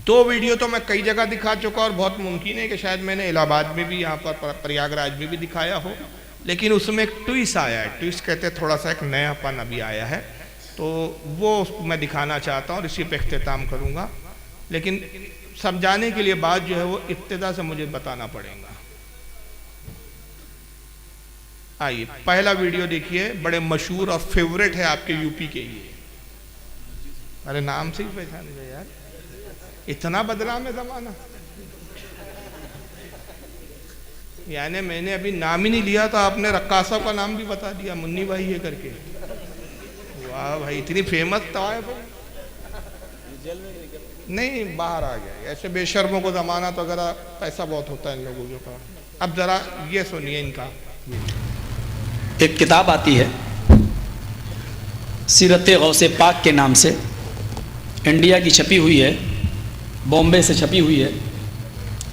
तो वीडियो तो मैं कई जगह दिखा चुका और बहुत मुमकिन है कि शायद मैंने इलाहाबाद में भी, यहाँ पर प्रयागराज में भी दिखाया हो, लेकिन उसमें एक ट्विस्ट आया है। ट्विस्ट कहते हैं थोड़ा सा एक नयापन अभी आया है, तो वो मैं दिखाना चाहता हूँ और इसी पे इख्तिताम करूँगा। लेकिन समझाने के लिए बात जो है वो इब्तिदा से मुझे बताना पड़ेगा। आइए पहला वीडियो देखिए, बड़े मशहूर और फेवरेट है आपके यूपी के ये। अरे नाम से ही पहचाने गए यार, इतना बदनाम है जमाना। यानी मैंने अभी नाम ही नहीं लिया तो आपने रक्कासा का नाम भी बता दिया, मुन्नी भाई है करके। वाह भाई, इतनी फेमस तो है भाई। नहीं, बाहर आ गया। ऐसे बेशर्मों को जमाना तो अगर पैसा बहुत होता है इन लोगों के पास। अब जरा ये सुनिए इनका। एक किताब आती है सीरत गौसे पाक के नाम से, इंडिया की छपी हुई है, बॉम्बे से छपी हुई है।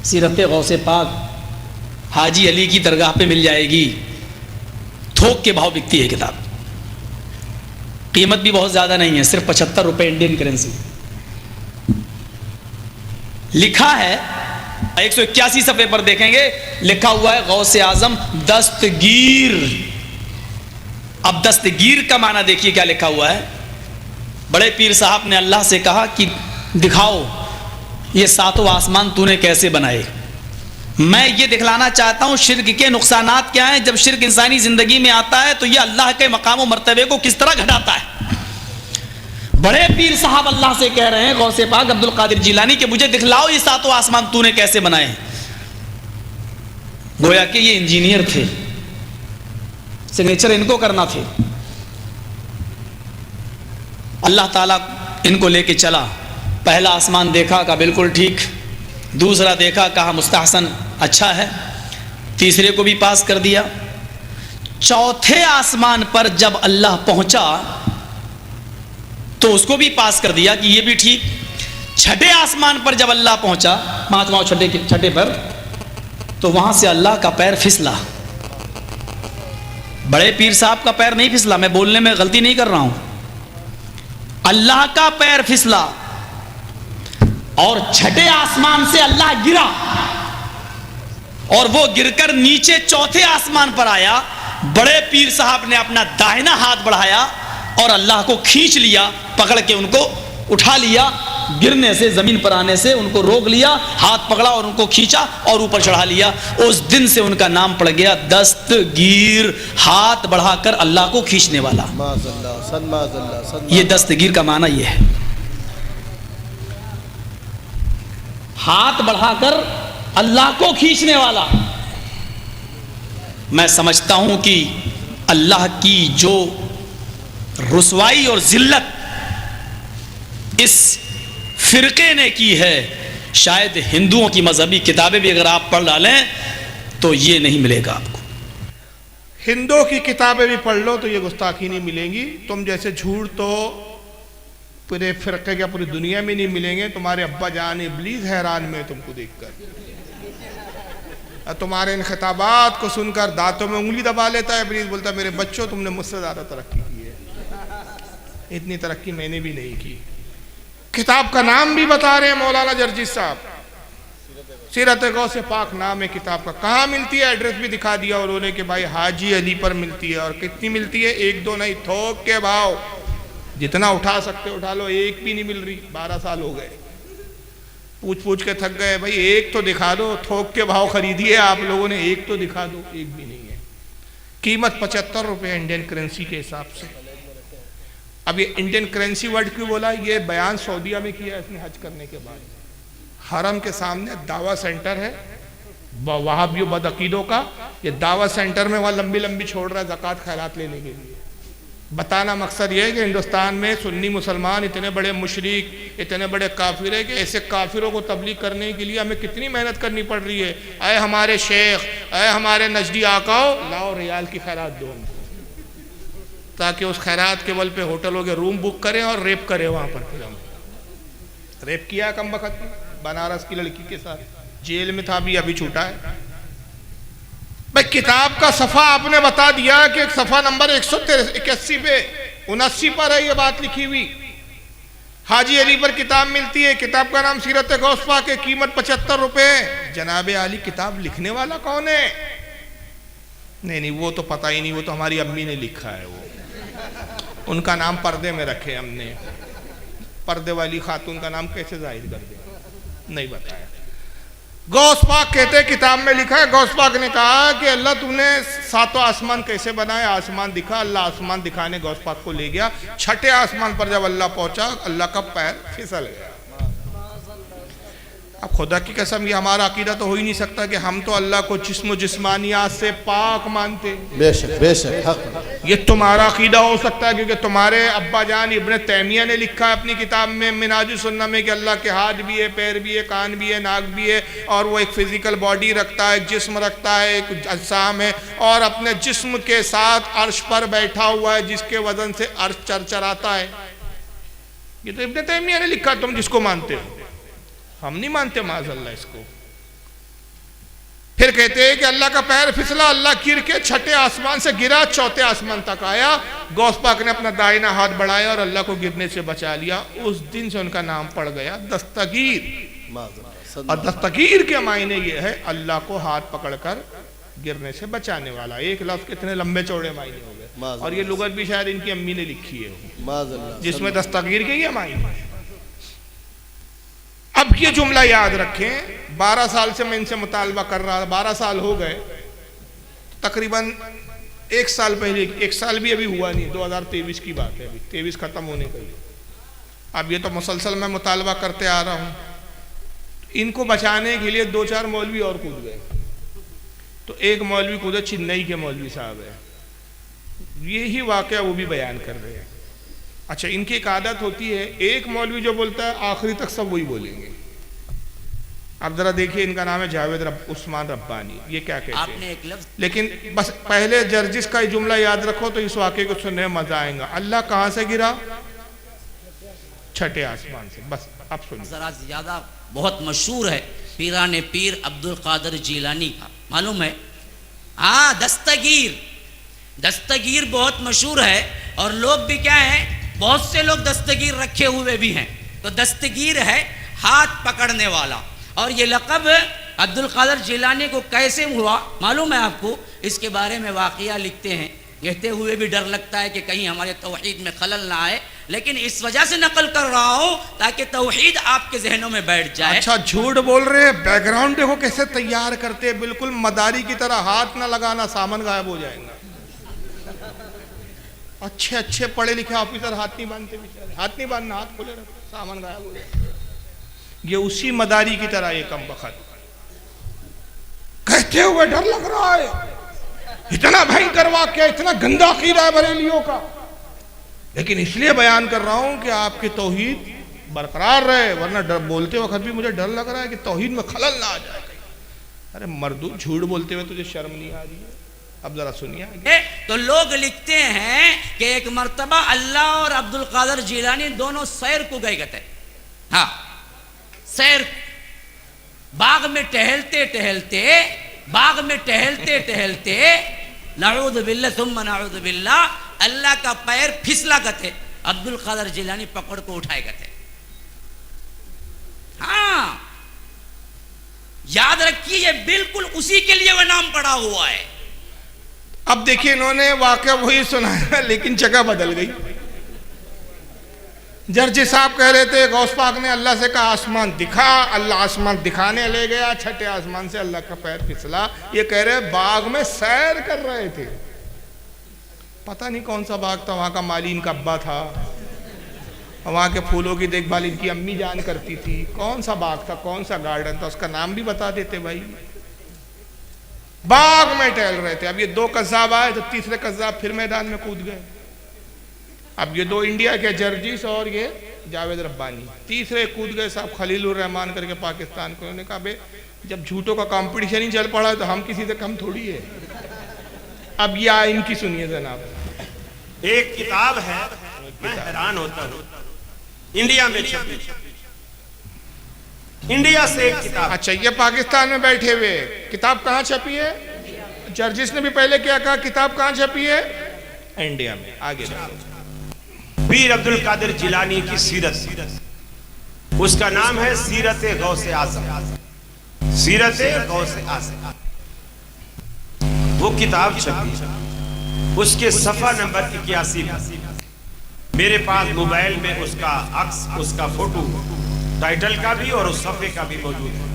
सीरत गौसे पाक हाजी अली की दरगाह पे मिल जाएगी, थोक के भाव बिकती है किताब। कीमत भी बहुत ज़्यादा नहीं है, सिर्फ 75 रुपये इंडियन करेंसी। लिखा है 181 सफ़े पर देखेंगे, लिखा हुआ है गौसे आजम दस्तगीर। अब दस्तगीर का माना देखिए क्या लिखा हुआ है। बड़े पीर साहब ने अल्लाह से कहा कि दिखाओ ये सातों आसमान तूने कैसे बनाए। मैं ये दिखलाना चाहता हूँ शिर्क के नुकसानात क्या हैं। जब शिर्क इंसानी जिंदगी में आता है तो ये अल्लाह के मकाम और मर्तबे को किस तरह घटाता है। बड़े पीर साहब अल्लाह से कह रहे हैं, गौसे पाक अब्दुल कादिर जिलानी, के मुझे दिखलाओ ये सातों आसमान तूने कैसे बनाए। गोया कि ये इंजीनियर थे, सिग्नेचर इनको करना थे। अल्लाह ताला इनको लेके चला। पहला आसमान देखा, कहा बिल्कुल ठीक। दूसरा देखा, कहा मुस्तहसन, अच्छा है। तीसरे को भी पास कर दिया। चौथे आसमान पर जब अल्लाह पहुंचा तो उसको भी पास कर दिया कि ये भी ठीक। छठे आसमान पर जब अल्लाह पहुंचा, पांचवां छठे पर, तो वहां से अल्लाह का पैर फिसला। बड़े पीर साहब का पैर नहीं फिसला, मैं बोलने में गलती नहीं कर रहा हूं, अल्लाह का पैर फिसला। और छठे आसमान से अल्लाह गिरा और वो गिरकर नीचे चौथे आसमान पर आया। बड़े पीर साहब ने अपना दाहिना हाथ बढ़ाया और अल्लाह को खींच लिया, पकड़ के उनको उठा लिया। गिरने से, जमीन पर आने से उनको रोक लिया, हाथ पकड़ा और उनको खींचा और ऊपर चढ़ा लिया। उस दिन से उनका नाम पड़ गया दस्तगीर, हाथ बढ़ाकर अल्लाह को खींचने वाला। ये दस्तगीर का माना ये है, हाथ बढ़ाकर अल्लाह को खींचने वाला। मैं समझता हूं कि अल्लाह की जो रुसवाई और जिल्लत इस फिरके ने की है, शायद हिंदुओं की मजहबी किताबें भी अगर आप पढ़ डालें तो ये नहीं मिलेगा आपको। हिंदुओं की किताबें भी पढ़ लो तो ये गुस्ताखी नहीं मिलेगी। तुम जैसे झूठ तो पूरे फिरके क्या पूरी दुनिया में नहीं मिलेंगे। तुम्हारे अब्बा जान इब्लीस हैरान में तुमको देखकर, तुम्हारे इन खिताबात को सुनकर दांतों में उंगली दबा लेता है इब्लीस। बोलता मेरे बच्चों, तुमने मुझसे ज़्यादा तरक्की की है, इतनी तरक्की मैंने भी नहीं की। किताब का नाम भी बता रहे हैं मौलाना जर्जी साहब, सीरत गौसे पाक नाम है किताब का। कहाँ मिलती है एड्रेस भी दिखा दिया उन्होंने कि भाई हाजी अली पर मिलती है। और कितनी मिलती है? 1-2 नहीं, थोक के भाव, जितना उठा सकते उठा लो। एक भी नहीं मिल रही, 12 साल हो गए, पूछ पूछ के थक गए। भाई एक तो दिखा दो, थोक के भाव खरीदिए आप लोगों ने, एक तो दिखा दो। एक भी नहीं है। कीमत 75 रुपये इंडियन करेंसी के हिसाब से। अब ये इंडियन करेंसी वर्ड क्यों बोला? ये बयान सऊदीया में किया इसने हज करने के बाद। हरम के सामने दावा सेंटर है वहाबियों बदअकीदों का। ये दावा सेंटर में वहाँ लंबी लंबी छोड़ रहा है ज़कात खैरात लेने के लिए। बताना मकसद ये है कि हिंदुस्तान में सुन्नी मुसलमान इतने बड़े मुशरिक, इतने बड़े काफिर है कि ऐसे काफिरों को तबलीग करने के लिए हमें कितनी मेहनत करनी पड़ रही है। अय हमारे शेख, अय हमारे नजदी आकाओ, लाओ रियाल की खैरात दो, ताकि उस खैरात के बल पे होटलों के रूम बुक करें और रेप करें वहाँ पर। फिर हम रेप किया कम वक्त बनारस की लड़की के साथ, जेल में था, अभी छूटा है। भाई किताब का सफ़ा आपने बता दिया कि सफ़ा नंबर 181 पे 79 पर है ये बात लिखी हुई। हाजी अली पर किताब मिलती है, किताब का नाम सीरत गौस पाक है, कीमत 75 रुपए। जनाबे अली किताब लिखने वाला कौन है? नहीं वो तो पता ही नहीं, वो तो हमारी अम्मी ने लिखा है, वो उनका नाम पर्दे में रखे हमने। पर्दे वाली खातून का नाम कैसे जाहिर कर दे, नहीं बताया। गौस पाक कहते किताब में लिखा है, गौस पाक ने कहा कि अल्लाह तूने सातों आसमान कैसे बनाए? आसमान दिखा, अल्लाह आसमान दिखाने गौस पाक को ले गया। छठे आसमान पर जब अल्लाह पहुंचा, अल्लाह का पैर फिसल गया। अब खुदा की कसम, ये हमारा अकीदा तो हो ही नहीं सकता कि हम तो अल्लाह को जिस्म जिस्मानियात से पाक मानते। बेशक बेशक हक। ये तुम्हारा अकीदा हो सकता है क्योंकि तुम्हारे अब्बा जान इब्न तैमिया ने लिखा है अपनी किताब में मिनाजुस सुन्ना में कि अल्लाह के हाथ भी है, पैर भी है, कान भी है, नाक भी है, और वो एक फिजिकल बॉडी रखता है, जिस्म रखता है, एक अज्साम है, और अपने जिस्म के साथ अर्श पर बैठा हुआ है जिसके वजन से अर्श चरचराता है। ये तो इब्न तैमिया ने लिखा, तुम जिसको मानते हो, हम नहीं मानते माज़अल्लाह इसको। फिर कहते हैं कि अल्लाह का पैर फिसला, अल्लाह गिर के छठे आसमान से गिरा, चौथे आसमान तक आया। गौस पाक ने अपना दाहिना हाथ बढ़ाया और अल्लाह को गिरने से बचा लिया। उस दिन से उनका नाम पड़ गया दस्तगीर। और दस्तगीर के मायने ये है अल्लाह को हाथ पकड़कर गिरने से बचाने वाला। एक लफ्ज़ कितने लंबे चौड़े मायने हो गए, और ये लुगत भी शायद इनकी अम्मी ने लिखी है जिसमें दस्तगीर के ये मायने। अब ये जुमला याद रखें, 12 साल से मैं इनसे मुतालबा कर रहा था, 12 साल हो गए, तकरीबन 1 साल पहले, 1 साल भी अभी हुआ नहीं, 2023 की बात है, अभी 23 खत्म होने का ही। अब ये तो मुसलसल मैं मुतालबा करते आ रहा हूँ। इनको बचाने के लिए 2-4 मौलवी और कूद गए। तो एक मौलवी कूदे, चेन्नई के मौलवी साहब है, यही वाकया वो भी बयान कर रहे हैं। अच्छा, इनकी एक आदत होती है, एक मौलवी जो बोलता है आखिरी तक सब वही बोलेंगे। अब जरा देखिए, इनका नाम है जावेद उस्मान रब्बानी, ये क्या कहते हैं, एक लफ्ज़, लेकिन बस पहले जर्जिस का ही जुमला याद रखो तो इस वाक़े को सुनने में मजा आएगा। अल्लाह कहाँ से गिरा? छठे आसमान से। बस अब सुनिए, जरा ज्यादा बहुत मशहूर है पीराने पीर अब्दुल कादिर जीलानी का, मालूम है? हाँ, दस्तगीर बहुत मशहूर है, और लोग भी क्या है, बहुत से लोग दस्तगीर रखे हुए भी हैं। तो दस्तगीर है हाथ पकड़ने वाला। और ये लक़ब अब्दुल कादिर जिलानी को कैसे हुआ मालूम है आपको? इसके बारे में वाक़िया लिखते हैं, कहते हुए भी डर लगता है कि कहीं हमारे तौहीद में खलल ना आए, लेकिन इस वजह से नकल कर रहा हूँ ताकि तौहीद आपके जहनों में बैठ जाए। अच्छा, झूठ बोल रहे हैं, बैकग्राउंड देखो कैसे तैयार करते हैं, बिल्कुल मदारी की तरह। हाथ ना लगाना, सामान गायब हो जाएगा। अच्छे पढ़े लिखे ऑफिसर हाथ नहीं बांधते, बेचारे हाथ नहीं बांधना, हाथ खोले रखो, सामान गायब हो जाए। ये उसी मदारी की तरह ये कम बखत कहते हुए डर लग रहा है। इतना भयंकर वाक्य, इतना गंदा अकीदा है बरेलियों का, लेकिन इसलिए बयान कर रहा हूं कि आपकी तौहीद बरकरार रहे, वरना डर बोलते वक्त भी मुझे डर लग रहा है कि तौहीद में खलल ना आ जाए। अरे मर्दू, झूठ बोलते हुए तुझे शर्म नहीं आ रही है? अब जरा सुनिए। तो लोग लिखते हैं कि एक मर्तबा अल्लाह और अब्दुल कादिर जिलानी दोनों सैर को गए थे। हाँ, सैर, बाग में टहलते टहलते नऊज़ु बिल्लाह सुम्मा नऊज़ु बिल्लाह, अल्लाह का पैर फिसला गए, अब्दुल कादिर जिलानी पकड़ को उठाए गए। हाँ, याद रखिए, ये बिल्कुल उसी के लिए वह नाम पड़ा हुआ है। अब देखिए, इन्होंने वाकया वही सुनाया लेकिन जगह बदल गई। जर्जी साहब कह रहे थे गौस पाक ने अल्लाह से कहा आसमान दिखा, अल्लाह आसमान दिखाने ले गया, छठे आसमान से अल्लाह का पैर फिसला। ये कह रहे बाग में सैर कर रहे थे, पता नहीं कौन सा बाग था, वहां का माली इनका अब्बा था, वहां के फूलों की देखभाल इनकी अम्मी जान करती थी। कौन सा बाग था, कौन सा गार्डन था, उसका नाम भी बता देते भाई। बाग में टहल रहे थे। अब ये 2 कज़्ज़ाब आए तो तीसरे कज़्ज़ाब फिर मैदान में कूद गए। अब ये 2 इंडिया के जर्जिस और ये जावेद रब्बानी, तीसरे कूद गए साहब खलीलुर रहमान करके पाकिस्तान को। उन्होंने कहा बे, जब झूठों का कंपटीशन ही चल पड़ा है तो हम किसी से कम थोड़ी है। अब ये इनकी सुनिए जनाब। एक किताब है, मैं हैरान होता हूँ, इंडिया में छपी, इंडिया से एक किताब। अच्छा, ये पाकिस्तान में बैठे हुए, किताब कहाँ छपी है? जर्जिस ने भी पहले क्या कहा, किताब कहाँ छपी है? इंडिया में। आगे पीर अब्दुल कादिर जिलानी की सीरत, उसका नाम है सीरत गौसे आज़म, सीरत गौसे आज़म। वो किताब छपी, उसके सफा नंबर 81 मेरे पास मोबाइल में उसका अक्स, उसका फोटो, टाइटल का भी और उस सफे का भी मौजूद है।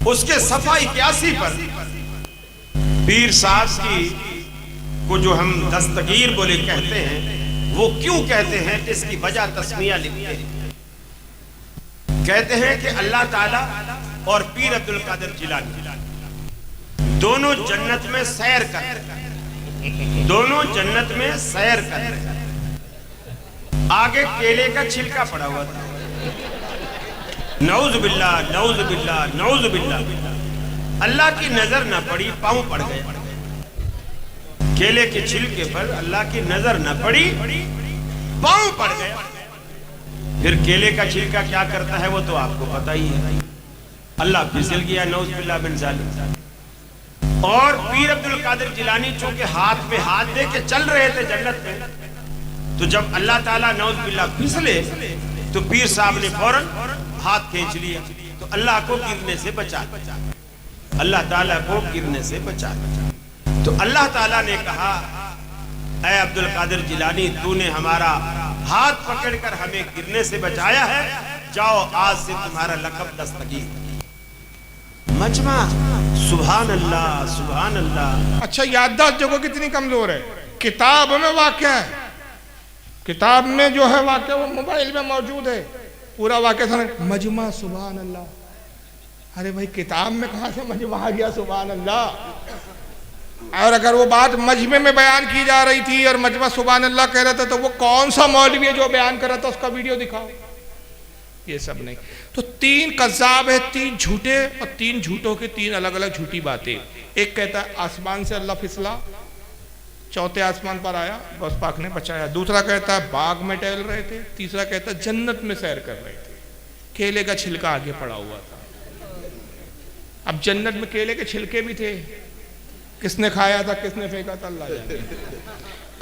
उसके सफा 81 पर पीर साहब की को जो हम दस्तगीर बोले कहते हैं, वो क्यों कहते हैं इसकी वजह तस्मिया लिखते हैं। कहते हैं कि अल्लाह ताला और पीर अब्दुल कादिर जिलानी दोनों जन्नत में सैर करते हैं, दोनों जन्नत में सैर करते हैं। आगे केले का छिलका पड़ा हुआ था, नऊज़ बिल्लाह, नऊज़ बिल्लाह, नऊज़ बिल्लाह। अल्लाह की नजर न पड़ी, पांव पड़ गए। केले के छिलके पर अल्लाह की नजर न पड़ी, पांव पड़ गए। फिर केले का छिलका क्या करता है वो तो आपको पता ही है। अल्लाह फिसल गया, नऊज़ बिल्लाह बिन ज़ालिम। और पीर अब्दुल कादिर जिलानी चूंकि हाथ पे हाथ दे के चल रहे थे जन्नत में, तो जब अल्लाह ताला नऊज़ बिल्लाह फिसले तो पीर साहब ने फौरन हाथ खींच लिया, तो अल्लाह को गिरने से बचा, अल्लाह ताला को गिरने से बचा। तो अल्लाह ताला ने कहा, ऐ अब्दुल कादिर जिलानी, तूने हमारा हाथ पकड़कर हमें गिरने से बचाया है, जाओ आज से तुम्हारा लक़ब दस्तगीर। मजमा, सुभान अल्लाह, सुभान अल्लाह। अच्छा, याददाश्त देखो कितनी कमजोर है। किताब में वाक़या है, किताब में जो है वाक़या वो मोबाइल में मौजूद है, पूरा वाक़या था मजमा, सुभान अल्लाह। अरे भाई, किताब में कहाँ से मजमा आ गया, सुभान अल्लाह। और अगर वो बात मजमे में बयान की जा रही थी और मजमा सुभान अल्लाह कह रहा था, तो वो कौन सा मौलवी है जो बयान कर रहा था, उसका वीडियो दिखाओ। ये सब नहीं। तो 3 कज़्ज़ाब है, 3 झूठे, और 3 झूठों के 3 अलग अलग झूठी बातें। एक कहता है आसमान से अल्लाह फिसला, चौथे आसमान पर आया, गौस पाक ने बचाया। दूसरा कहता है बाग में टहल रहे थे। तीसरा कहता है जन्नत में सैर कर रहे थे, केले का छिलका आगे पड़ा हुआ था। अब जन्नत में केले के छिलके भी थे, किसने खाया था, किसने फेंका था, अल्लाह जाने।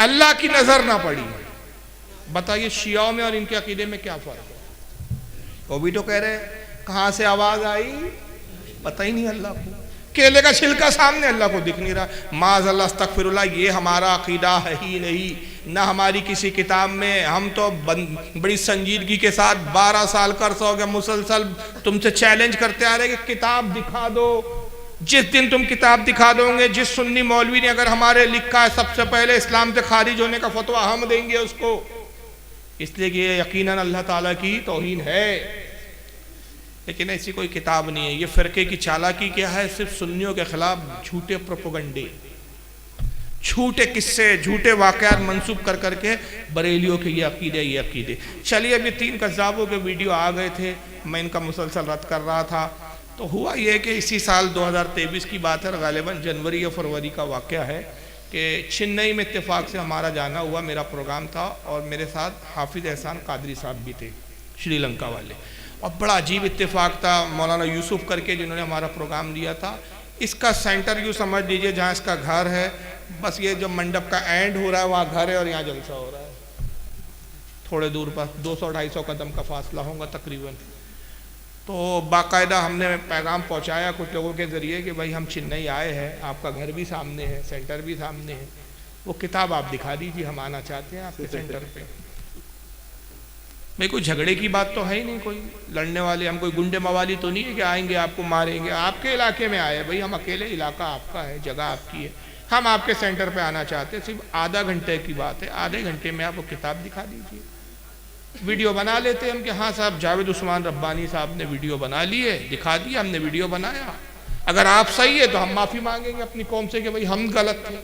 अल्लाह की नजर ना पड़ी। बताइए शियाओं में और इनके अकीदे में क्या फर्क है? वो भी तो कह रहे कहां से आवाज आई, पता ही नहीं अल्लाह को। केले का छिलका सामने, अल्लाह को दिख नहीं रहा। माज़अल्लाह, अस्तग़फिरुल्लाह, ये हमारा अकीदा है ही नहीं, ना हमारी किसी किताब में। हम तो बड़ी संजीदगी के साथ 12 साल का अर्सा हो गया मुसलसल तुमसे चैलेंज करते आ रहे कि किताब दिखा दो। जिस दिन तुम किताब दिखा दोगे, जिस सुन्नी मौलवी ने अगर हमारे लिखा है सबसे पहले इस्लाम से खारिज होने का फतवा हम देंगे उसको, इसलिए कि ये यकीनन अल्लाह ताला की तौहीन है। लेकिन ऐसी कोई किताब नहीं है। ये फ़िरके की चालाकी क्या है, सिर्फ सुन्नियों के खिलाफ झूठे प्रोपेगेंडे, झूठे किस्से, झूठे वाक़यात मंसूब कर करके बरेलियों के ये अकीदे, ये अकीदे। चलिए, अब ये 3 कज़्ज़ाबों के वीडियो आ गए थे, मैं इनका मुसलसल रद्द कर रहा था। तो हुआ ये कि इसी साल 2023 की बात है, गालिबन जनवरी या फरवरी का वाक़या है कि चेन्नई में इत्तेफाक से हमारा जाना हुआ, मेरा प्रोग्राम था और मेरे साथ हाफिज़ एहसान कादरी साहब भी थे, श्रीलंका वाले। और बड़ा अजीब इत्तेफाक था, मौलाना यूसुफ करके जिन्होंने हमारा प्रोग्राम दिया था। इसका सेंटर यूँ समझ लीजिए जहाँ इसका घर है, बस ये जो मंडप का एंड हो रहा है वहाँ घर है और यहाँ जलसा हो रहा है। थोड़े दूर पर 200-250 कदम का फासला होगा तकरीबन। तो बाकायदा हमने पैगाम पहुंचाया कुछ लोगों के ज़रिए कि भाई हम चेन्नई आए हैं, आपका घर भी सामने है, सेंटर भी सामने है, वो किताब आप दिखा दीजिए, हम आना चाहते हैं आपके सेंटर पे। भाई कोई झगड़े की बात तो है ही नहीं, कोई लड़ने वाले, हम कोई गुंडे मवाली तो नहीं है कि आएंगे आपको मारेंगे। आपके इलाके में आए भाई, हम अकेले, इलाका आपका है, जगह आपकी है, हम आपके सेंटर पे आना चाहते हैं। सिर्फ आधा घंटे की बात है, आधे घंटे में आप वो किताब दिखा दीजिए। वीडियो बना लेते हैं हम कि हाँ साहब, जावेद उस्मान रब्बानी साहब ने वीडियो बना ली है, दिखा दिया, हमने वीडियो बनाया। अगर आप सही है तो हम माफ़ी मांगेंगे अपनी कौम से कि भाई हम गलत थे,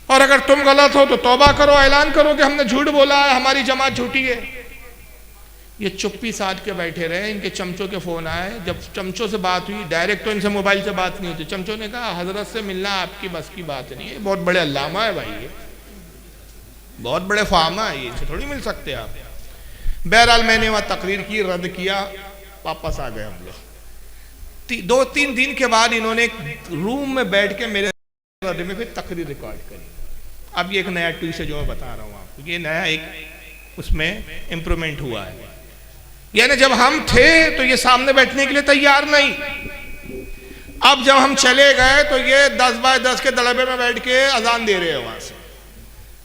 और अगर तुम गलत हो तो तौबा करो, ऐलान करो कि हमने झूठ बोला है, हमारी जमात झूठी है। ये चुप्पी साध के बैठे रहे। इनके चमचों के फ़ोन आए, जब चमचों से बात हुई, डायरेक्ट तो इनसे मोबाइल से बात नहीं होती, चमचों ने कहा हजरत से मिलना आपकी बस की बात नहीं है, बहुत बड़े अल्लामा है भाई, ये बहुत बड़े फामा है, ये इनसे थोड़ी मिल सकते आप। बहरहाल मैंने वहाँ तकरीर की, रद्द किया, वापस आ गए हम लोग। 2-3 दिन के बाद इन्होंने एक रूम में बैठ के मेरे रद्द में फिर तकरीर रिकॉर्ड करी। अब ये एक नया ट्वीट है जो मैं बता रहा हूँ आपको, ये नया एक उसमें इम्प्रूवमेंट हुआ है। यानी जब हम थे तो ये सामने बैठने के लिए तैयार नहीं, अब जब हम चले गए तो ये 10 बाय 10 के दड़बे में बैठ के अजान दे रहे हैं वहां से।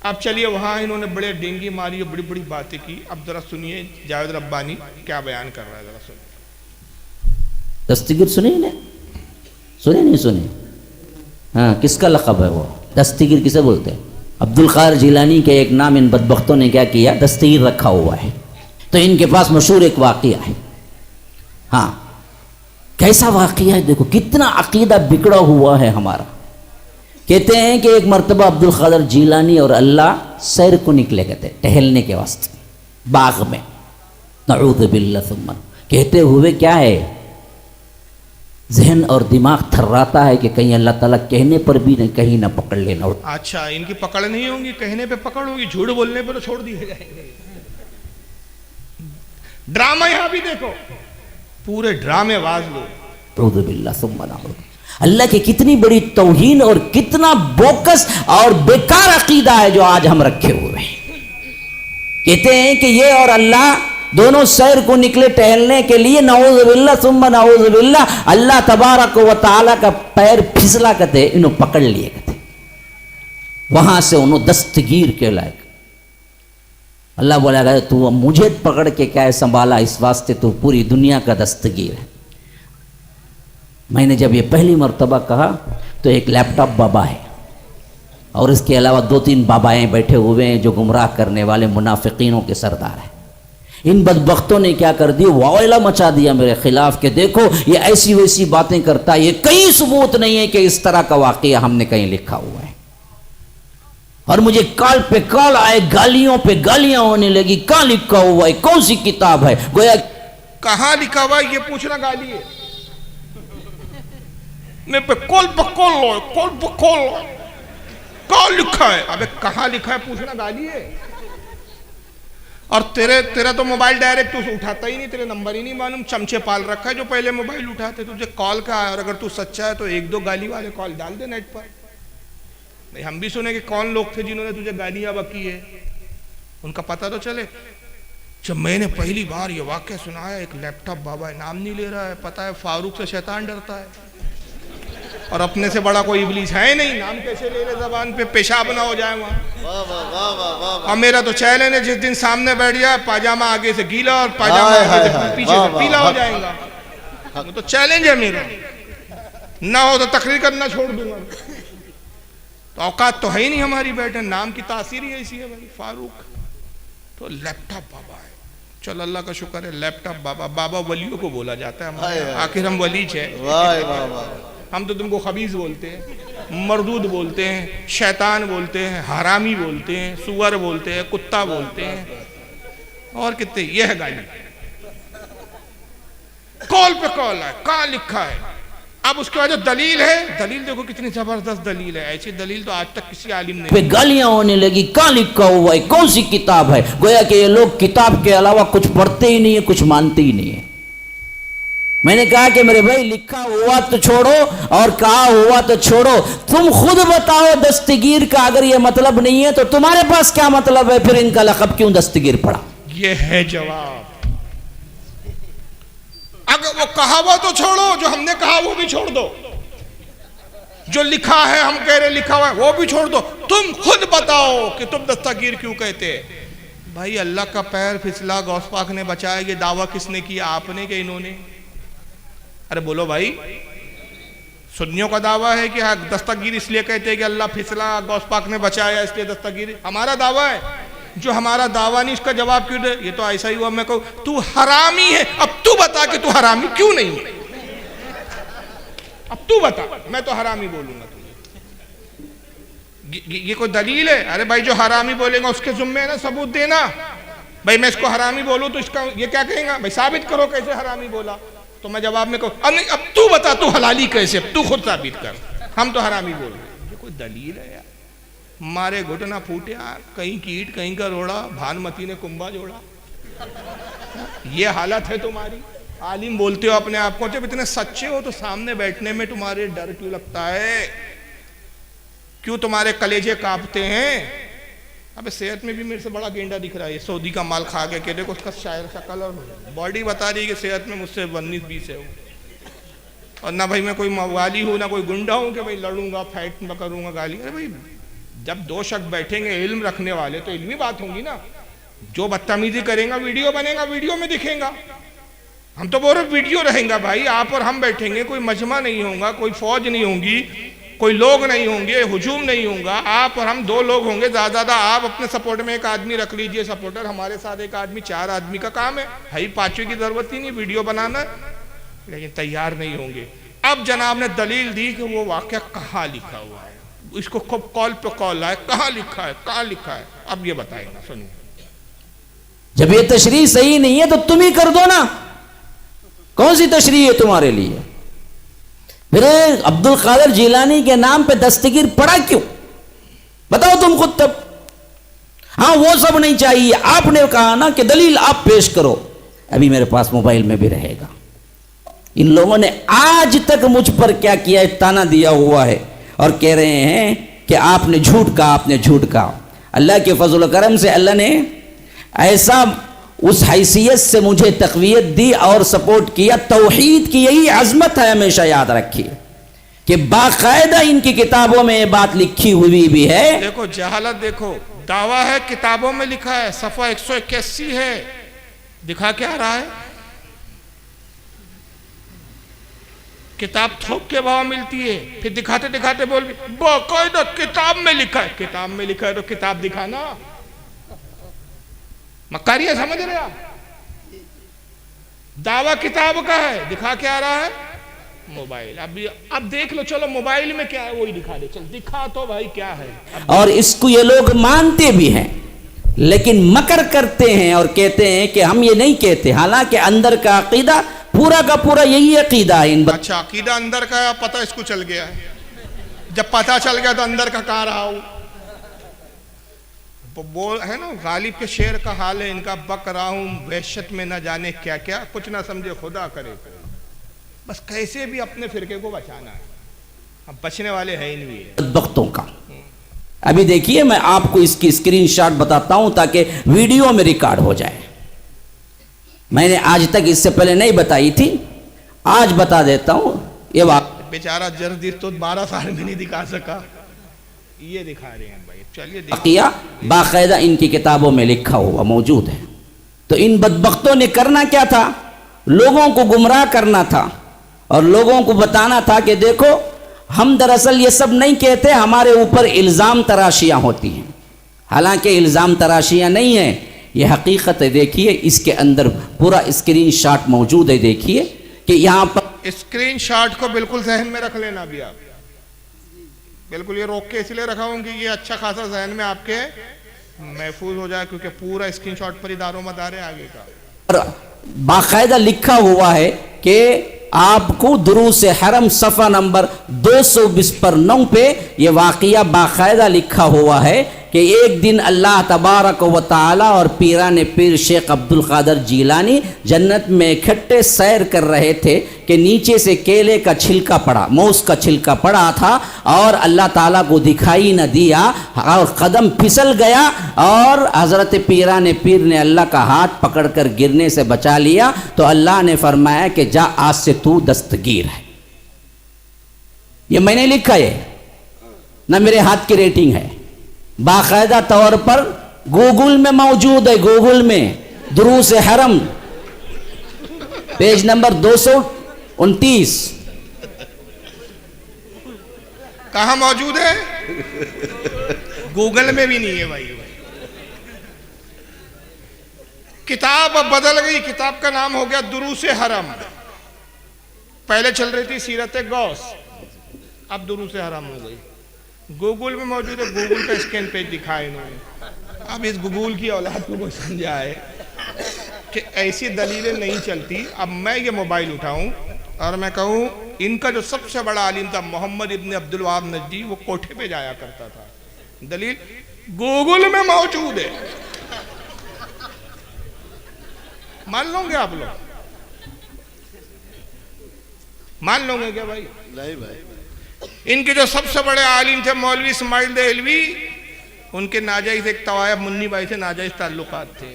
अब चलिए वहां इन्होंने बड़े डेंगी मारी और बड़ी बड़ी बातें की। अब जरा सुनिए जावेद रब्बानी क्या बयान कर रहा है, जरा सुनिए। दस्तगीर सुने ना, सुने नहीं सुने? हाँ, किसका लक़ब है वो? दस्तगीर किसे बोलते हैं? अब्दुल कादिर जिलानी के एक नाम इन बदबख्तों ने क्या किया, दस्तगीर रखा हुआ है। तो इनके पास मशहूर एक वाक़िया है। हाँ, कैसा वाक़िया है देखो, कितना अकीदा बिगड़ा हुआ है हमारा। कहते हैं कि एक मरतबा अब्दुल कादिर जिलानी और अल्लाह सैर को निकले कहते टहलने के वास्ते बाग में, नऊज़ु बिल्लाह सुम्मा। कहते हुए क्या है, जहन और दिमाग थर्राता है कि कहीं अल्लाह ताला कहने पर भी नहीं, कहीं ना पकड़ लेना। अच्छा, इनकी पकड़ नहीं होगी, कहने पे पकड़ होगी, झूठ बोलने पे तो छोड़ दिए जाएंगे। ड्रामा यहां भी देखो, पूरे ड्रामेबाज लोग। नऊज़ु बिल्लाह सुम्मा नऊज़ु। अल्लाह की कितनी बड़ी तौहीन और कितना बोकस और बेकार अकीदा है जो आज हम रखे हुए हैं। कहते हैं कि ये और अल्लाह दोनों सैर को निकले टहलने के लिए, नऊज़ु बिल्लाह सुम्मा नऊज़ु बिल्लाह, अल्लाह तबारक व तआला का पैर फिसला करते इन्हों पकड़ लिए करते, वहां से उन्होंने दस्तगीर के लायक। अल्लाह बोला गया तू मुझे पकड़ के क्या है संभाला, इस वास्ते तू पूरी दुनिया का दस्तगीर है। मैंने जब ये पहली मर्तबा कहा तो एक लैपटॉप बाबा है और इसके अलावा 2-3 बाबाएं बैठे हुए हैं जो गुमराह करने वाले मुनाफिकीनों के सरदार हैं। इन बदबख्तों ने क्या कर दिया, वावैला मचा दिया मेरे खिलाफ कि देखो ये ऐसी वैसी बातें करता है, ये कहीं सबूत नहीं है कि इस तरह का वाकया हमने कहीं लिखा हुआ है। और मुझे कॉल पे कॉल आए, गालियों पे गालियां होने लगी, कहाँ लिखा हुआ है, कौन सी किताब है, गोया कहाँ लिखा हुआ है ये पूछना गाली है। मैं पे कॉल पकॉल लो, कॉल पकॉल लो, कहाँ लिखा है? अबे कहाँ लिखा है पूछना गाली है। और तेरा तो मोबाइल डायरेक्ट तू उठाता ही नहीं, तेरे नंबर ही नहीं मालूम, चमचे पाल रखा है जो पहले मोबाइल उठाते, तुझे कॉल का है। और अगर तू सच्चा है तो 1-2 गाली वाले कॉल डाल दे नेट पर। भाई हम भी सुने कि कौन लोग थे जिन्होंने तुझे गालियां बकी है, उनका पता तो चले। जब मैंने पहली बार ये वाक्य सुनाया, एक लैपटॉप बाबा है, नाम नहीं ले रहा है, पता है फारूक से शैतान डरता है और अपने से बड़ा कोई इबलीस है नहीं, नाम कैसे ले ले जबान पे, पेशाब ना हो जाए वहां। और मेरा तो चैलेंज है, जिस दिन सामने बैठ जाए पाजामा आगे से गीला और पाजामा आगे से पीछे से पीला हो जाएगा, वो तो चैलेंज है मेरा। ना हो तो तकरीर करना छोड़ दूंगा। तो औकात तो है ही नहीं हमारी बैठे, नाम की तासीर ही ऐसी है भाई, फारूक। तो लैपटॉप बाबा है, चल अल्लाह का शुक्र है लैपटॉप बाबा। बाबा वलियों को बोला जाता है, आखिर हम वली है। हम तो तुमको खबीस बोलते हैं, मरदूद बोलते हैं, शैतान बोलते हैं, हरामी बोलते हैं, सुअर बोलते हैं, कुत्ता बोलते हैं, और कितने। यह है गाली, कॉल पे कॉल है, कहाँ लिखा है। अब उसके बाद जो दलील है, दलील देखो कितनी जबरदस्त दलील है। ऐसी दलील तो आज तक किसी आलिम ने। पे गालियां होने लगी, कहाँ लिखा हुआ है, कौन सी किताब है, गोया कि ये लोग किताब के अलावा कुछ पढ़ते ही नहीं है, कुछ मानते ही नहीं है। मैंने कहा कि मेरे भाई लिखा हुआ तो छोड़ो और कहा हुआ तो छोड़ो, तुम खुद बताओ दस्तगीर का अगर ये मतलब नहीं है तो तुम्हारे पास क्या मतलब है, फिर इनका लक़ब क्यों दस्तगीर पड़ा? ये है जवाब। अगर वो कहा हुआ तो छोड़ो, जो हमने कहा वो भी छोड़ दो, जो लिखा है हम कह रहे लिखा हुआ है वो भी छोड़ दो, तुम खुद बताओ कि तुम दस्तगीर क्यों कहते हैं। भाई अल्लाह का पैर फिसला, गौस पाक ने बचाया, ये दावा किसने किया, आपने कि इन्होंने? अरे बोलो भाई, सुन्नियों का दावा है कि हाँ दस्तगीर इसलिए कहते हैं कि अल्लाह फिसला, गौस पाक ने बचाया इसलिए दस्तगीर। हमारा दावा है, जो हमारा दावा नहीं उसका जवाब क्यों दे? ये तो ऐसा ही हुआ मैं कहूं तू हरामी है, अब तू बता कि तू हरामी क्यों नहीं है, अब तू बता, मैं तो हरामी बोलूंगा तुझे। ये कोई दलील है? अरे भाई जो हरामी बोलेगा उसके जुम्मे है ना सबूत देना। भाई मैं इसको हरामी बोलूं तो इसका ये क्या कहेगा, भाई साबित करो कैसे हरामी बोला। तो मैं जवाब में कहूँ अब तू बता तू हलाली कैसे, अब तू खुद साबित कर, हम तो हरामी बोल रहे। ये कोई दलील है यार? मारे घुटना फूटे यार, कहीं कीट कहीं का रोड़ा, भानुमती ने कुंभा जोड़ा। ये हालत है तुम्हारी। आलिम बोलते हो अपने आप को, जब इतने सच्चे हो तो सामने बैठने में तुम्हारे डर क्यों लगता है? क्यों तुम्हारे कलेजे कांपते हैं? अबे सेहत में भी मेरे से बड़ा गेंडा दिख रहा है, ये सऊदी का माल खा के देखो उसका शायर शक्ल और बॉडी बता रही है कि सेहत में मुझसे 19-20 है। और ना भाई मैं कोई मवाली हूँ ना कोई गुंडा हूँ कि भाई लड़ूंगा फाइट में करूंगा गाली। अरे भाई जब दो शख्स बैठेंगे इल्म रखने वाले तो इल्मी बात होगी ना। जो बदतमीजी करेगा वीडियो बनेगा, वीडियो में दिखेगा। हम तो बोल रहे वीडियो रहेगा भाई, आप और हम बैठेंगे, कोई मजमा नहीं होगा, कोई फौज नहीं होगी, कोई लोग नहीं होंगे, हुजूम नहीं होगा, आप और हम दो लोग होंगे ज्यादा। आप अपने सपोर्ट में एक आदमी रख लीजिए सपोर्टर, हमारे साथ एक आदमी, 4 आदमी का काम है। भाई 5वीं की जरूरत ही नहीं वीडियो बनाना, लेकिन तैयार नहीं होंगे। अब जनाब ने दलील दी कि वो वाकया कहाँ लिखा हुआ है, इसको खूब कॉल पे कॉल आए, कहाँ लिखा है, कहाँ लिखा है। अब ये बताएगा, सुनिए। जब ये तशरीह सही नहीं है तो तुम ही कर दो ना, कौन सी तशरीह है तुम्हारे लिए? फिर अब्दुल कादिर जिलानी के नाम पे दस्तगीर पड़ा क्यों? बताओ तुम खुद तब। हाँ वो सब नहीं चाहिए, आपने कहा ना कि दलील आप पेश करो, अभी मेरे पास मोबाइल में भी रहेगा। इन लोगों ने आज तक मुझ पर क्या किया है, ताना दिया हुआ है और कह रहे हैं कि आपने झूठ कहा, आपने झूठ कहा। अल्लाह के फजल करम से अल्लाह ने ऐसा उस हैसियत से मुझे तक़वियत दी और सपोर्ट किया। तौहीद की यही अजमत है, हमेशा याद रखिए कि बाकायदा इनकी किताबों में ये बात लिखी हुई भी है। देखो जहालत, देखो दावा है, किताबों में लिखा है, सफ़ा 181 है, दिखा क्या रहा है? किताब थोक के भाव मिलती है, फिर दिखाते दिखाते बोल बाकायदा किताब में लिखा है। किताब में लिखा है तो किताब दिखाना, मक्कारी है, समझ रहे आप? दावा किताब का है, दिखा क्या रहा है? मोबाइल। अब देख लो, चलो मोबाइल में क्या है वही दिखा दे, चल दिखा तो भाई क्या है। और इसको ये लोग मानते भी हैं, लेकिन मकर करते हैं और कहते हैं कि हम ये नहीं कहते, हालांकि अंदर का अकीदा पूरा का पूरा यही अकीदा है। अच्छा, अकीदा अंदर का पता इसको चल गया है। जब पता चल गया तो अंदर का कहाँ रहा हूं? बोल है ना, गालिब के शेर का हाल है इनका, बक रहा हूं वहशत में न जाने क्या क्या, कुछ ना समझे खुदा करे। बस कैसे भी अपने फिरके को बचाना है, अब बचने वाले हैं ही नहीं। वक्तों का अभी देखिए, मैं आपको इसकी स्क्रीनशॉट बताता हूं ताकि वीडियो में रिकॉर्ड हो जाए। मैंने आज तक इससे पहले नहीं बताई थी, आज बता देता हूं। ये बेचारा जर्दी तो 12 साल में नहीं दिखा सका, ये दिखा रहे हैं भाई। चलिए किया बाकायदा इनकी किताबों में लिखा हुआ मौजूद है। तो इन बदबख्तों ने करना क्या था? लोगों को गुमराह करना था और लोगों को बताना था कि देखो हम दरअसल ये सब नहीं कहते, हमारे ऊपर इल्ज़ाम तराशियां होती हैं। हालांकि इल्ज़ाम तराशियां नहीं है, ये हकीकत है। देखिए इसके अंदर पूरा स्क्रीनशॉट मौजूद है। देखिए कि यहाँ पर स्क्रीनशॉट को बिल्कुल जहन में रख लेना भी आप, बिल्कुल ये रोक के इसलिए रखा हूं कि ये अच्छा खासा जहन में आपके महफूज हो जाए, क्योंकि पूरा स्क्रीनशॉट पर ही दारो मदार है आगे का। बाकायदा लिखा हुआ है कि आपको दुरूस हरम सफ़ा नंबर 220 पर 9 पे ये वाक़िया बाकायदा लिखा हुआ है कि एक दिन अल्लाह तबारक व तआला और पीरान पीर शेख अब्दुल कादिर जिलानी जन्नत में इकट्ठे सैर कर रहे थे कि नीचे से केले का छिलका पड़ा, मौस का छिलका पड़ा था और अल्लाह ताला को दिखाई न दिया और कदम फिसल गया और हज़रत पीरान पीर ने अल्लाह का हाथ पकड़कर गिरने से बचा लिया। तो अल्लाह ने फरमाया कि जा आज से तू दस्तगीर है। ये मैंने लिखा है ना, मेरे हाथ की रेटिंग है, बाकायदा तौर पर गूगल में मौजूद है। गूगल में दुरूस हरम पेज नंबर 229 कहाँ मौजूद है? गूगल में भी नहीं है भाई। किताब अब बदल गई, किताब का नाम हो गया दुरूस हरम। पहले चल रही थी सीरत गौस, अब दुरूस हरम हो गई। गूगल में मौजूद है, गूगल का स्कैन पेज दिखाए इन्होंने। अब इस गूगल की औलाद को कोई समझाए कि ऐसी दलीलें नहीं चलती। अब मैं ये मोबाइल उठाऊं और मैं कहूं इनका जो सबसे बड़ा आलिम था मोहम्मद इब्न अब्दुल वहाब नजदी, वो कोठे पे जाया करता था। दलील गूगल में मौजूद है, मान लोगे आप लोग? मान लोगे क्या भाई? नहीं भाई। इनके जो सबसे बड़े आलिम थे मौलवी इस्माइल देहलवी, उनके नाजायज एक तवायब मुन्नी भाई से नाजायज ताल्लुकात थे।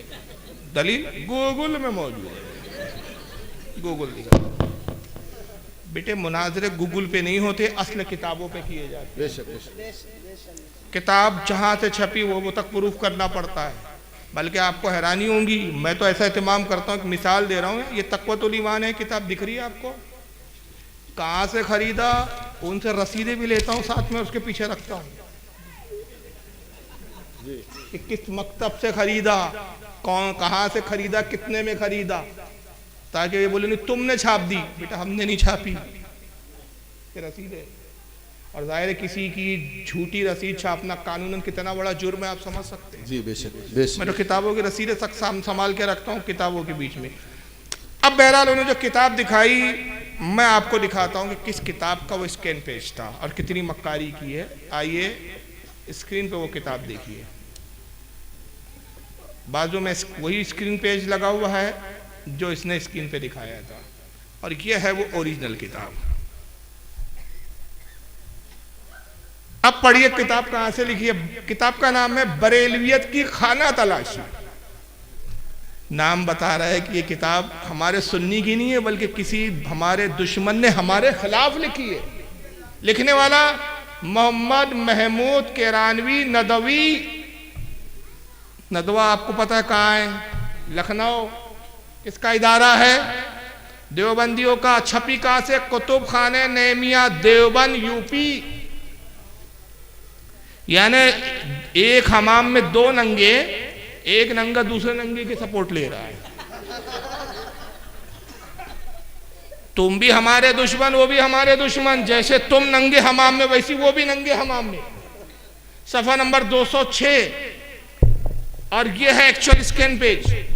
दलील गूगल में मौजूद है, गूगल दिखा। बेटे मुनाजरे गूगल पे नहीं होते, असल किताबों पे किए जाते। बेशक बेशक। किताब जहाँ से छपी वो तक प्रूफ करना पड़ता है। बल्कि आपको हैरानी होगी, मैं तो ऐसा एहतमाम करता हूँ कि मिसाल दे रहा हूँ, ये तक़वतुल ईमान है किताब दिख रही है आपको, कहाँ से खरीदा, उनसे रसीदें भी लेता हूँ साथ में, उसके पीछे रखता हूँ कि किस मकतब से खरीदा, कौन कहाँ से खरीदा, कितने में खरीदा, ताकि ये बोले नहीं तुमने छाप दी। बेटा हमने नहीं छापी, ये रसीद है। और जाहिर है किसी की झूठी रसीद छापना कानूनन कितना बड़ा जुर्म है, आप समझ सकते हैं। जी बेशक बेशक। मैं तो किताबों की रसीदें तक संभाल के रखता हूँ किताबों के बीच में। अब बहरहाल उन्होंने जो किताब दिखाई, मैं आपको दिखाता हूँ कि किस किताब का वो स्कैन पेज था और कितनी मक्कारी की है। आइए स्क्रीन पे वो किताब देखिए। बाजू में वही स्क्रीन पेज लगा हुआ है जो इसने स्क्रीन पे दिखाया था, और ये है वो ओरिजिनल किताब। अब पढ़िए किताब कहां से लिखी है। किताब का नाम है बरेलवियत की खाना तलाशी। नाम बता रहा है कि ये किताब हमारे सुन्नी की नहीं है, बल्कि किसी हमारे दुश्मन ने हमारे खिलाफ लिखी है। लिखने वाला मोहम्मद महमूद केरानवी नदवी। नदवा आपको पता है कहाँ है, लखनऊ। किसका इदारा है, देवबंदियों का। छपी कहाँ से, कुतुब खाने नेमिया देवबंद यूपी। यानी एक हमाम में दो नंगे, एक नंगा दूसरे नंगे की सपोर्ट ले रहा है। तुम भी हमारे दुश्मन, वो भी हमारे दुश्मन। जैसे तुम नंगे हमाम में, वैसी वो भी नंगे हमाम में। सफा नंबर 206। और ये है एक्चुअल स्कैन पेज।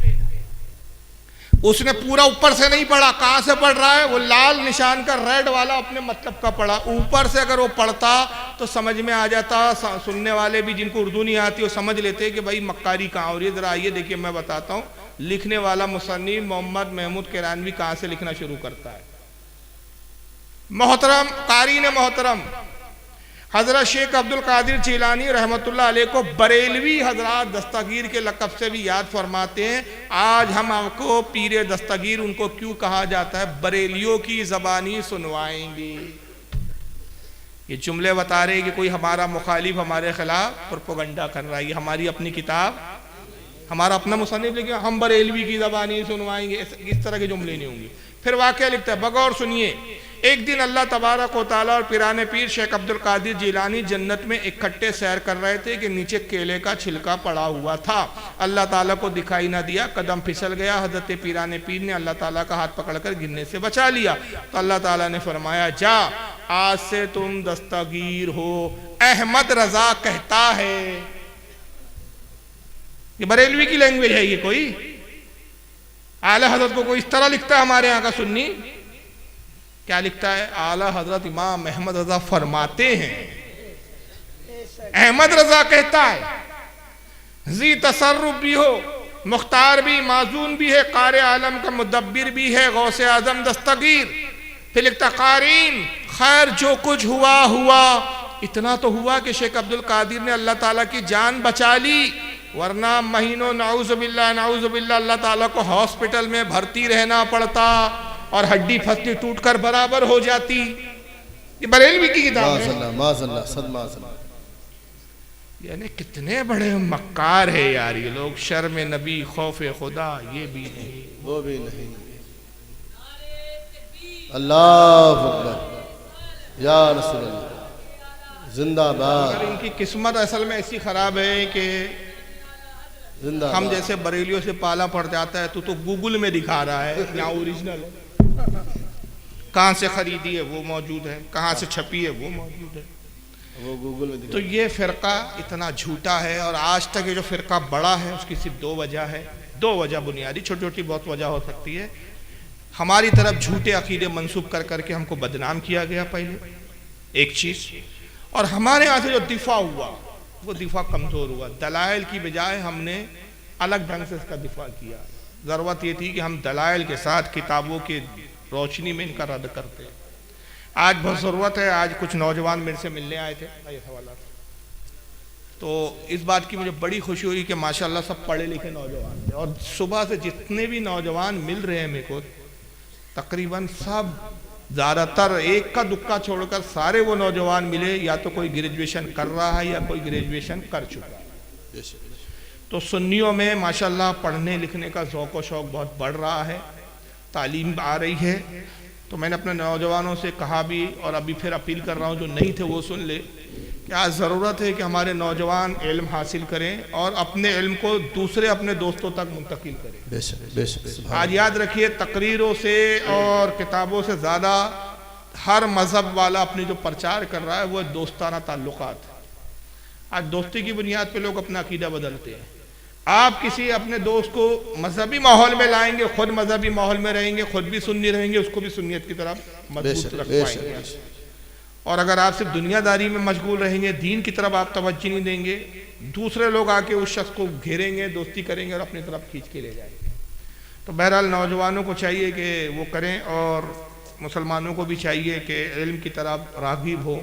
उसने पूरा ऊपर से नहीं पढ़ा, कहां से पढ़ रहा है, वो लाल निशान का रेड वाला अपने मतलब का पढ़ा। ऊपर से अगर वो पढ़ता तो समझ में आ जाता, सुनने वाले भी जिनको उर्दू नहीं आती वो समझ लेते कि भाई मक्कारी कहाँ हो रही है। जरा आइए देखिए, मैं बताता हूँ। लिखने वाला मुसन्निफ मोहम्मद महमूद केरानवी कहाँ से लिखना शुरू करता है। मोहतरम कारीन मोहतरम हजरत शेख अब्दुल कादिर जिलानी रहमतुल्लाह अलैह को बरेलवी हजरात दस्तगीर के लक़ब से भी याद फरमाते हैं। आज हम आपको पीरे दस्तगीर उनको क्यों कहा जाता है, बरेलियों की ज़बानी सुनवाएंगे। ये जुमले बता रहे कि कोई हमारा मुखालिफ हमारे खिलाफ प्रोपेगेंडा कर रहा है। ये हमारी अपनी किताब, हमारा अपना मुसन्निफ लिखा, हम बरेलवी की ज़बानी सुनवाएंगे, इस तरह के जुमले नहीं होंगे। फिर वाक़या लिखता है, बगौर सुनिए। एक दिन अल्लाह तबारक व तआला और पिराने पीर शेख अब्दुल कादिर जिलानी जन्नत में इकट्ठे सैर कर रहे थे कि नीचे केले का छिलका पड़ा हुआ था। अल्लाह ताला को दिखाई ना दिया, कदम फिसल गया। हजरत पिराने पीर ने अल्लाह ताला का हाथ पकड़कर गिरने से बचा लिया। तो अल्लाह ताला ने फरमाया, जा आज से तुम दस्तगीर हो। अहमद रजा कहता है, ये बरेलवी की लैंग्वेज है। ये कोई आला हजरत को कोई इस तरह लिखता है हमारे यहाँ का सुन्नी, क्या लिखता है, आला हजरत इमाम अहमद रजा फरमाते हैं। अहमद रजा कहता है, जी तसर्रुफ भी हो, मुख्तार भी, माजून भी है, क़ारे आलम का मुदब्बिर भी है, गौसे आजम दस्तगीर। फिर लिखता, क़ारीन खैर जो कुछ हुआ हुआ। इतना तो हुआ कि शेख अब्दुल कादिर ने अल्लाह ताला की जान बचा ली, वरना महीनों नाउज़ुबिल्लाह अल्लाह ताला को हॉस्पिटल में भर्ती रहना पड़ता और हड्डी फसली टूटकर बराबर हो जाती। ये बरेलवी की किताब है। माज़अल्लाह सदमाज़अल्लाह। यानी कितने बड़े मक्कार है यार ये लोग। शर्म नबी खौफ खुदा ये भी नहीं, वो भी नहीं। अल्लाह अकबर या रसूल अल्लाह जिंदाबाद। इनकी किस्मत असल में ऐसी खराब है कि हम जैसे बरेलियों से पाला पड़ जाता है। तो गूगल में दिखा रहा है यहाँ ओरिजिनल है, कहाँ से खरीदी है वो मौजूद है, कहाँ से छपी है वो मौजूद है, वो गूगल में। तो ये फ़िरका इतना झूठा है। और आज तक ये जो फ़िरका बड़ा है उसकी सिर्फ दो वजह है, दो वजह बुनियादी, छोटी छोटी बहुत वजह हो सकती है। हमारी तरफ झूठे अकीदे मंसूब कर करके हमको बदनाम किया गया पहले एक चीज़, और हमारे यहाँ से जो दिफा हुआ वो दिफा कमज़ोर हुआ। दलाइल की बजाय हमने अलग ढंग से इसका दिफा किया। ज़रूरत ये थी कि हम दलाइल के साथ किताबों के रोशनी में इनका रद्द करते। आज बहुत ज़रूरत है, आज कुछ नौजवान मेरे से मिलने आए थे ये सवाल, तो इस बात की मुझे बड़ी खुशी हुई कि माशाल्लाह सब पढ़े लिखे नौजवान थे, और सुबह से जितने भी नौजवान मिल रहे हैं मेरे को तकरीबन सब, ज़्यादातर एक का दुक्का छोड़कर सारे वो नौजवान मिले या तो कोई ग्रेजुएशन कर रहा है या कोई ग्रेजुएशन कर चुका है। तो सुन्नियों में माशाल्लाह पढ़ने लिखने का ज़ौक़ व शौक़ बहुत बढ़ रहा है, तालीम आ रही है। तो मैंने अपने नौजवानों से कहा भी, और अभी फिर अपील कर रहा हूँ जो नहीं थे वो सुन ले, कि आज ज़रूरत है कि हमारे नौजवान इल्म हासिल करें और अपने इल्म को दूसरे अपने दोस्तों तक मुंतकिल करें। बेशक बेशक। आज याद रखिए, तकरीरों से और किताबों से ज़्यादा हर मज़हब वाला अपनी जो प्रचार कर रहा है वो दोस्ताना ताल्लुकात है। आज दोस्ती की बुनियाद पे लोग अपना अकीदा बदलते हैं। आप किसी अपने दोस्त को मजहबी माहौल में लाएंगे, खुद मजहबी माहौल में रहेंगे, खुद भी सुन्नी रहेंगे, उसको भी सुन्नियत की तरफ मजबूत रख पाएंगे। और अगर आप सिर्फ दुनियादारी में मशगूल रहेंगे, दीन की तरफ आप तवज्जो नहीं देंगे, दूसरे लोग आके उस शख्स को घेरेंगे, दोस्ती करेंगे और अपनी तरफ खींच के ले जाएंगे। तो बहरहाल नौजवानों को चाहिए कि वो करें, और मुसलमानों को भी चाहिए कि इल्म की तरफ राग़िब हो।